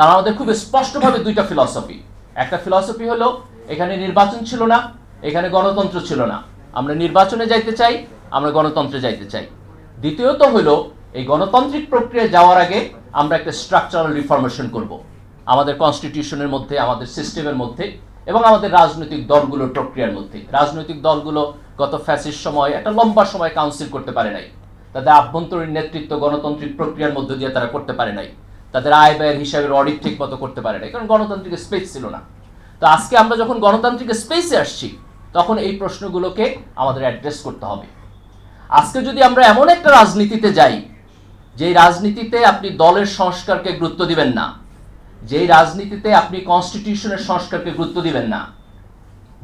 তারা আমাদের খুব স্পষ্টভাবে দুইটা ফিলসফি। একটা ফিলসফি হলো এখানে নির্বাচন ছিল না, এখানে গণতন্ত্র ছিল না, আমরা নির্বাচনে যাইতে চাই, আমরা গণতন্ত্রে যাইতে চাই। দ্বিতীয়ত হলো এই গণতান্ত্রিক প্রক্রিয়া যাওয়ার আগে আমরা একটা স্ট্রাকচারাল রিফরমেশন করব আমাদের কনস্টিটিউশনের মধ্যে, আমাদের সিস্টেমের মধ্যে এবং আমাদের রাজনৈতিক দলগুলোর প্রক্রিয়ার মধ্যে। রাজনৈতিক দলগুলো গত ফ্যাসিস্ট সময় একটা লম্বা সময় কাউন্সিল করতে পারে নাই, তাদের আভ্যন্তরীণ নেতৃত্ব গণতান্ত্রিক প্রক্রিয়ার মধ্য দিয়ে তারা করতে পারে নাই, তাদের আয় ব্যয়ের হিসাবের অডিট ঠিক মতো করতে পারে নাই, কারণ গণতান্ত্রিক স্পেস ছিল না। তো আজকে আমরা যখন গণতান্ত্রিক স্পেসে আসছি তখন এই প্রশ্নগুলোকে আমাদের অ্যাড্রেস করতে হবে। আজকে যদি আমরা এমন একটা রাজনীতিতে যাই যেই রাজনীতিতে আপনি দলের সংস্কারকে গুরুত্ব দিবেন না, যেই রাজনীতিতে আপনি কনস্টিটিউশনের সংস্কারকে গুরুত্ব দিবেন না,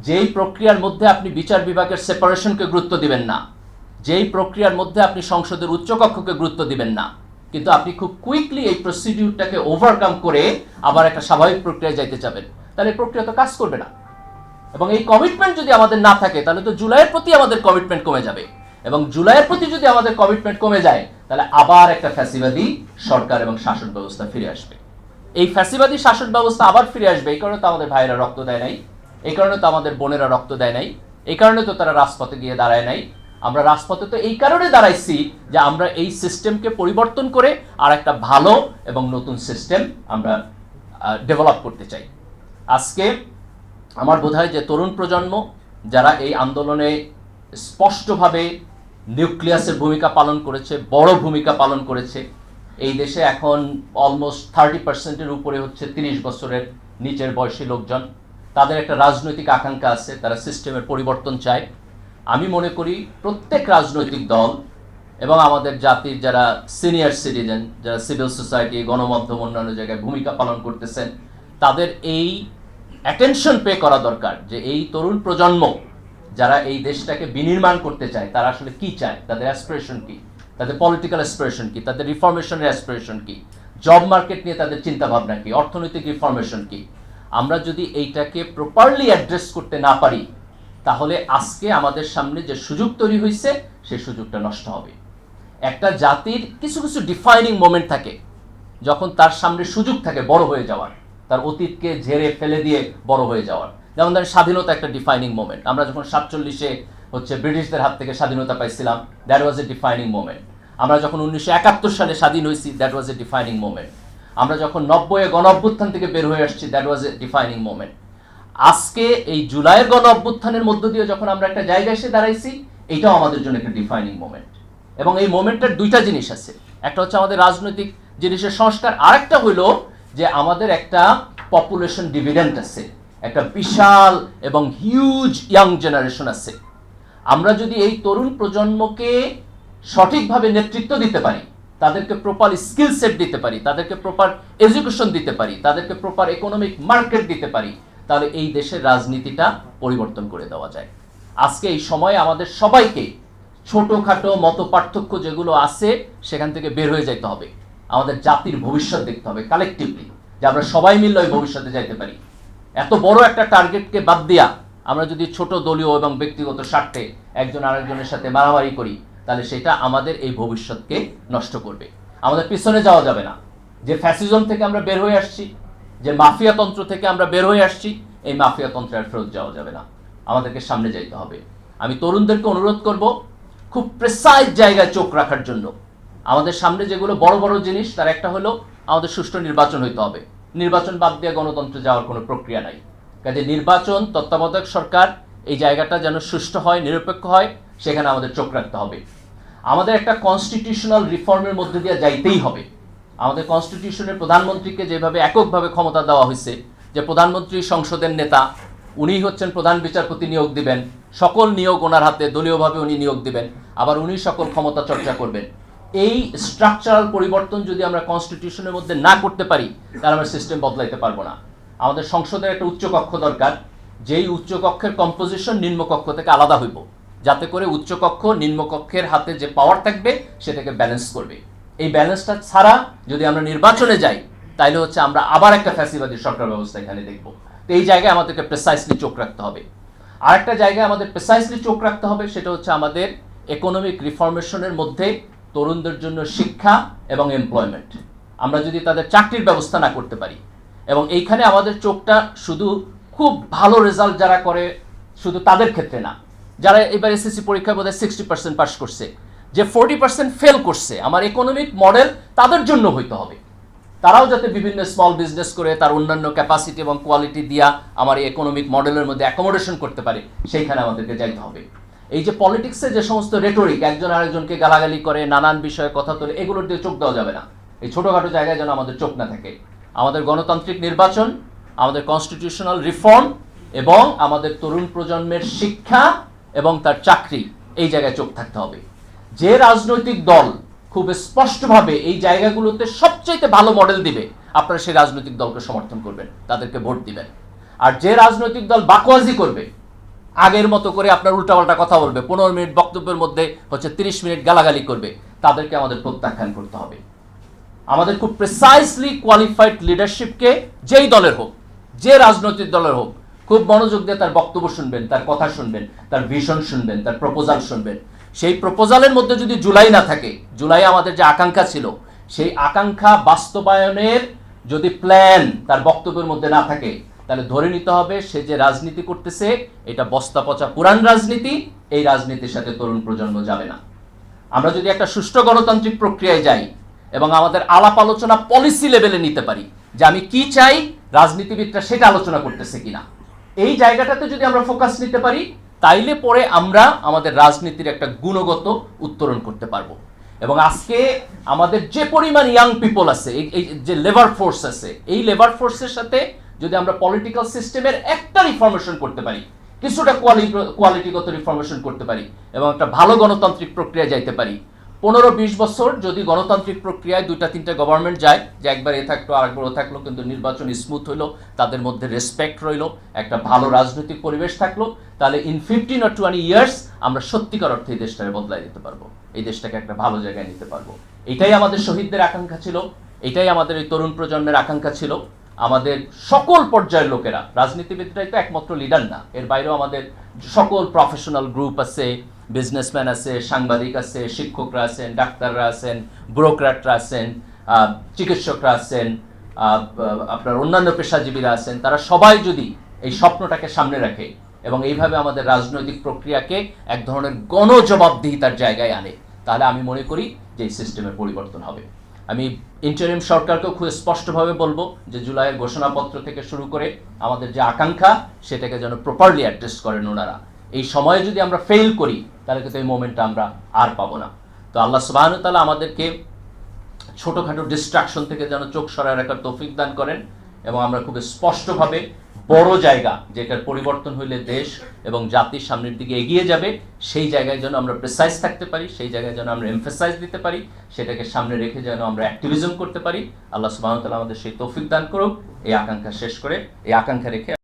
যেই প্রক্রিয়ার মধ্যে আপনি বিচার বিভাগের সেপারেশনকে গুরুত্ব দিবেন না, যেই প্রক্রিয়ার মধ্যে আপনি সংসদের উচ্চকক্ষকে গুরুত্ব দিবেন না, কিন্তু আপনি খুব কুইকলি এই প্রসিডিউরটাকে ওভারকাম করে আবার একটা স্বাভাবিক প্রক্রিয়ায় যাইতে চাবেন, তাহলে এই প্রক্রিয়া তো কাজ করবে না। এবং এই কমিটমেন্ট যদি আমাদের না থাকে তাহলে তো জুলাইয়ের প্রতি আমাদের কমিটমেন্ট কমে যাবে, এবং জুলাইয়ের প্রতি যদি আমাদের কমিটমেন্ট কমে যায় তাহলে আবার একটা ফ্যাসিবাদী সরকার এবং শাসন ব্যবস্থা ফিরে আসবে। এই ফ্যাসিবাদী শাসন ব্যবস্থা আবার ফিরে আসবে। এই কারণে তো আমাদের ভাইয়েরা রক্ত দেয় নাই, এই কারণে তো আমাদের বোনেরা রক্ত দেয় নাই, এই কারণে তো তারা রাজপথে গিয়ে দাঁড়ায় নাই। আমরা রাজপথে তো এই কারণে দাঁড়াইছি যে আমরা এই সিস্টেমকে পরিবর্তন করে আর একটা ভালো এবং নতুন সিস্টেম আমরা ডেভেলপ করতে চাই। আজকে আমার বোধ হয় যে তরুণ প্রজন্ম যারা এই আন্দোলনে স্পষ্টভাবে নিউক্লিয়াসের ভূমিকা পালন করেছে, বড় ভূমিকা পালন করেছে, এই দেশে এখন অলমোস্ট 30% উপরে হচ্ছে 30 বছরের নিচের বয়সী লোকজন, তাদের একটা রাজনৈতিক আকাঙ্ক্ষা আছে, তারা সিস্টেমের পরিবর্তন চায়। আমি মনে করি প্রত্যেক রাজনৈতিক দল এবং আমাদের জাতির যারা সিনিয়র সিটিজেন, যারা সিভিল সোসাইটি, গণমাধ্যম, অন্যান্য জায়গায় ভূমিকা পালন করতেছেন, তাদের এই অ্যাটেনশন পে করা দরকার যে এই তরুণ প্রজন্ম যারা এই দেশটাকে বিনির্মাণ করতে চায় তারা আসলে কি চায়, তাদের অ্যাসপিরেশন কি, তাদের পলিটিক্যাল অ্যাসপিরেশন কি, তাদের রিফরমেশনের অ্যাসপিরেশন কি, জব মার্কেট নিয়ে তাদের চিন্তাভাবনা কি, অর্থনৈতিক রিফরমেশন কি। আমরা যদি এইটাকে প্রপারলি অ্যাড্রেস করতে না পারি তাহলে আজকে আমাদের সামনে যে সুযোগ তৈরি হয়েছে সেই সুযোগটা নষ্ট হবে। একটা জাতির কিছু কিছু ডিফাইনিং মোমেন্ট থাকে যখন তার সামনে সুযোগ থাকে বড় হয়ে যাওয়ার, তার অতীতকে ঝেড়ে ফেলে দিয়ে বড় হয়ে যাওয়ার। যেমন ধরেন স্বাধীনতা একটা ডিফাইনিং মোমেন্ট। আমরা যখন 47-এ হচ্ছে ব্রিটিশদের হাত থেকে স্বাধীনতা পাইছিলাম, that was A defining moment. আমরা যখন 1971 সালে স্বাধীন হয়েছি, that was A defining moment. আমরা যখন 90-এ গণ অভ্যুত্থান থেকে বের হয়ে আসছি, that was A defining moment. আজকে এই জুলাইয়ের গণ অভ্যুত্থানের মধ্য দিয়ে যখন আমরা একটা জায়গায় এসে দাঁড়াইছি, এটাও আমাদের জন্য একটা ডিফাইনিং মোমেন্ট। এবং এই মোমেন্টের দুইটা জিনিস আছে, একটা হচ্ছে আমাদের রাজনৈতিক জিনিসের সংস্কার, আরেকটা হলো যে আমাদের একটা পপুলেশন ডিভিডেন্ট আছে, একটা বিশাল এবং হিউজ ইয়াং জেনারেশন আছে। আমরা যদি এই তরুণ প্রজন্মকে সঠিকভাবে নেতৃত্ব দিতে পারি, তাদেরকে প্রপার স্কিল সেট দিতে পারি, তাদেরকে প্রপার এডুকেশন দিতে পারি, তাদেরকে প্রপার ইকোনমিক মার্কেট দিতে পারি, তাহলে এই দেশের রাজনীতিটা পরিবর্তন করে দেওয়া যায়। আজকে এই সময়ে আমাদের সবাইকে ছোটোখাটো মত পার্থক্য যেগুলো আছে সেখান থেকে বের হয়ে যেতে হবে। আমাদের জাতির ভবিষ্যৎ দেখতে হবে কালেকটিভলি, যে আমরা সবাই মিলে ওই ভবিষ্যতে যাইতে পারি। এত বড় একটা টার্গেটকে বাদ দিয়া আমরা যদি ছোট দলীয় এবং ব্যক্তিগত স্বার্থে একজন আরেকজনের সাথে মারামারি করি তাহলে সেটা আমাদের এই ভবিষ্যৎকে নষ্ট করবে। আমাদের পিছনে যাওয়া যাবে না। যে ফ্যাসিজম থেকে আমরা বের হয়ে আসছি, যে মাফিয়াতন্ত্র থেকে আমরা বের হয়ে আসছি, এই মাফিয়াতন্ত্রে আর ফেরত যাওয়া যাবে না, আমাদেরকে সামনে যাইতে হবে। আমি তরুণদেরকে অনুরোধ করব খুব প্রেসাইজ জায়গায় চোখ রাখার জন্য। আমাদের সামনে যেগুলো বড় বড় জিনিস, তার একটা হলো আমাদের সুষ্ঠু নির্বাচন হইতে হবে। নির্বাচন বাদ দিয়ে গণতন্ত্রে যাওয়ার কোনো প্রক্রিয়া নাই। কাজে নির্বাচন, তত্ত্বাবধায়ক সরকার, এই জায়গাটা যেন সুষ্ঠু হয়, নিরপেক্ষ হয়, সেখানে আমাদের চোখ রাখতে হবে। আমাদের একটা কনস্টিটিউশনাল রিফর্মের মধ্যে দিয়ে যাইতেই হবে। আমাদের কনস্টিটিউশনের প্রধানমন্ত্রীকে যেভাবে এককভাবে ক্ষমতা দেওয়া হয়েছে, যে প্রধানমন্ত্রী সংসদের নেতা, উনি হচ্ছেন প্রধান বিচারপতি নিয়োগ দিবেন, সকল নিয়োগ ওনার হাতে, দলীয়ভাবে উনি নিয়োগ দিবেন, আবার উনি সকল ক্ষমতা চর্চা করবেন। এই স্ট্রাকচারাল পরিবর্তন যদি আমরা কনস্টিটিউশনের মধ্যে না করতে পারি তাহলে আমরা সিস্টেম বদলাইতে পারবো না। আমাদের সংসদের একটা উচ্চকক্ষ দরকার, যেই উচ্চকক্ষের কম্পোজিশন নিম্নকক্ষ থেকে আলাদা হইব, যাতে করে উচ্চকক্ষ নিম্নকক্ষের হাতে যে পাওয়ার থাকবে সেটাকে ব্যালেন্স করবে। এই ব্যালেন্সটা ছাড়া যদি আমরা নির্বাচনে যাই তাইলে হচ্ছে আমরা আবার একটা ফ্যাসিবাদী সরকার ব্যবস্থা এখানে দেখবো। তো এই জায়গায় আমাদেরকে প্রেসাইসলি চোখ রাখতে হবে। আরেকটা জায়গায় আমাদের প্রেসাইসলি চোখ রাখতে হবে, সেটা হচ্ছে আমাদের ইকোনমিক রিফরমেশনের মধ্যে তরুণদের জন্য শিক্ষা এবং এমপ্লয়মেন্ট। আমরা যদি তাদের চাকরির ব্যবস্থা না করতে পারি, এবং এইখানে আমাদের চোখটা শুধু খুব ভালো রেজাল্ট যারা করে শুধু তাদের ক্ষেত্রে না, যারা এবার এসএসসি পরীক্ষায় বোধহয় 60% পাস করছে, যে 40% ফেল করছে, আমার ইকোনমিক মডেল তাদের জন্য হইতে হবে। তারাও যাতে বিভিন্ন স্মল বিজনেস করে তার অন্যান্য ক্যাপাসিটি এবং কোয়ালিটি দিয়া আমার এই ইকোনমিক মডেলের মধ্যে অ্যাকোমোডেশন করতে পারে, সেইখানে আমাদেরকে যাইতে হবে। এই যে পলিটিক্সে যে সমস্ত রেটোরিক, একজন আরেকজনকে গালাগালি করে, নানান বিষয়ে কথা তোলে, এগুলোর দিয়ে চোখ দেওয়া যাবে না। এই ছোটোখাটো জায়গায় যেন আমাদের চোখ না থাকে। আমাদের গণতান্ত্রিক নির্বাচন, আমাদের কনস্টিটিউশনাল রিফর্ম এবং আমাদের তরুণ প্রজন্মের শিক্ষা এবং তার চাকরি, এই জায়গায় চোখ থাকতে হবে। যে রাজনৈতিক দল খুব স্পষ্টভাবে এই জায়গাগুলোতে সবচেয়ে ভালো মডেল দিবে, আপনারা সেই রাজনৈতিক দলকে সমর্থন করবেন, তাদেরকে ভোট দিবেন। আর যে রাজনৈতিক দল বাকওয়াজি করবে, আগের মতো করে আপনার উল্টাপাল্টা কথা বলবে, 15 মিনিট বক্তব্যের মধ্যে 30 মিনিট গালাগালি করবে, তাদেরকে আমাদের প্রত্যাখ্যান করতে হবে। আমাদের খুব প্রিসাইসলি কোয়ালিফাইড লিডারশিপকে, যেই দলের হোক, যে রাজনৈতিক দলের হোক, খুব মনোযোগ দিয়ে তার বক্তব্য শুনবেন, তার কথা শুনবেন, তার ভিশন শুনবেন, তার প্রপোজাল শুনবেন। সেই প্রপোজালের মধ্যে যদি জুলাই না থাকে, জুলাই আমাদের যে আকাঙ্ক্ষা ছিল, সেই আকাঙ্ক্ষা বাস্তবায়নের যদি প্ল্যান তার বক্তব্যের মধ্যে না থাকে, তাহলে ধরে নিতে হবে সে যে রাজনীতি করতেছে এটা বস্তা পচা পুরান রাজনীতি, এই রাজনীতির সাথে তরুণ প্রজন্ম যাবে না। আমরা যদি একটা সুষ্ঠু গণতান্ত্রিক প্রক্রিয়ায় যাই এবং আমাদের আলাপ আলোচনা পলিসি লেভেলে নিতে পারি, যে আমি কি চাই, রাজনীতিবিদরা সেটা আলোচনা করতেছে কিনা, এই জায়গাটাতে যদি আমরা ফোকাস নিতে পারি, তাইলে পরে আমরা আমাদের রাজনীতির একটা গুণগত উত্তরণ করতে পারবো। এবং আজকে আমাদের যে পরিমাণ ইয়াং পিপল আছে, এই যে লেবার ফোর্স আছে, এই লেবার ফোর্সের সাথে যদি আমরা পলিটিক্যাল সিস্টেমের একটা রিফর্মেশন করতে পারি, কিছুটা কোয়ালিটিগত রিফর্মেশন করতে পারি, এবং একটা ভালো গণতান্ত্রিক প্রক্রিয়া যাইতে পারি, 15-20 বছর যদি গণতান্ত্রিক প্রক্রিয়ায় 2-3টা গভর্নমেন্ট যায়, যে একবার এ থাকলো আরেকবার ও থাকলো, কিন্তু নির্বাচন স্মুথ হইলো, তাদের মধ্যে রেসপেক্ট রইলো, একটা ভালো রাজনৈতিক পরিবেশ থাকলো, তাহলে ইন 15 or 20 ইয়ার্স আমরা সত্যিকার অর্থে এই দেশটাকে বদলাই দিতে পারবো, এই দেশটাকে একটা ভালো জায়গায় নিতে পারবো। এটাই আমাদের শহীদদের আকাঙ্ক্ষা ছিল, এটাই আমাদের এই তরুণ প্রজন্মের আকাঙ্ক্ষা ছিল। আমাদের সকল পর্যায়ের লোকেরা, রাজনীতিবিদরাই তো একমাত্র লিডার না, এর বাইরেও আমাদের সকল প্রফেশনাল গ্রুপ আছে, বিজনেসম্যান আছে, সাংবাদিক আছে, শিক্ষকরা আছেন, ডাক্তাররা আছেন, ব্যুরোক্র্যাটরা আছেন, চিকিৎসকরা আছেন, আপনার অন্যান্য পেশাজীবীরা আছেন, তারা সবাই যদি এই স্বপ্নটাকে সামনে রাখে এবং এইভাবে আমাদের রাজনৈতিক প্রক্রিয়াকে এক ধরনের গণজবাবদিহিতার জায়গায় আনে, তাহলে আমি মনে করি যে এই সিস্টেমের পরিবর্তন হবে। আমি ইন্টারিম সরকারকেও খুব স্পষ্টভাবে বলবো যে জুলাইয়ের ঘোষণাপত্র থেকে শুরু করে আমাদের যে আকাঙ্ক্ষা, সেটাকে যেন প্রপারলি অ্যাড্রেস করেন ওনারা। এই সময়ে যদি আমরা ফেল করি, তাহলে কিন্তু এই মোমেন্টটা আমরা আর পাবো না। তো আল্লাহ সুবহানাহু ওয়া তাআলা আমাদেরকে ছোটোখাটো ডিস্ট্রাকশন থেকে যেন চোখ সরায় রাখার তৌফিক দান করেন, এবং আমরা খুব স্পষ্টভাবে বড় জায়গা, যেটার পরিবর্তন হইলে দেশ এবং জাতির সামনের দিকে এগিয়ে যাবে, সেই জায়গায় যেন আমরা প্রেসাইজ থাকতে পারি, সেই জায়গায় যেন আমরা এমফাসাইজ দিতে পারি, সেটাকে সামনে রেখে যেন আমরা অ্যাক্টিভিজম করতে পারি। আল্লাহ সুবহানাহু ওয়া তাআলা আমাদের সেই তৌফিক দান করুক। এই আকাঙ্ক্ষা রেখে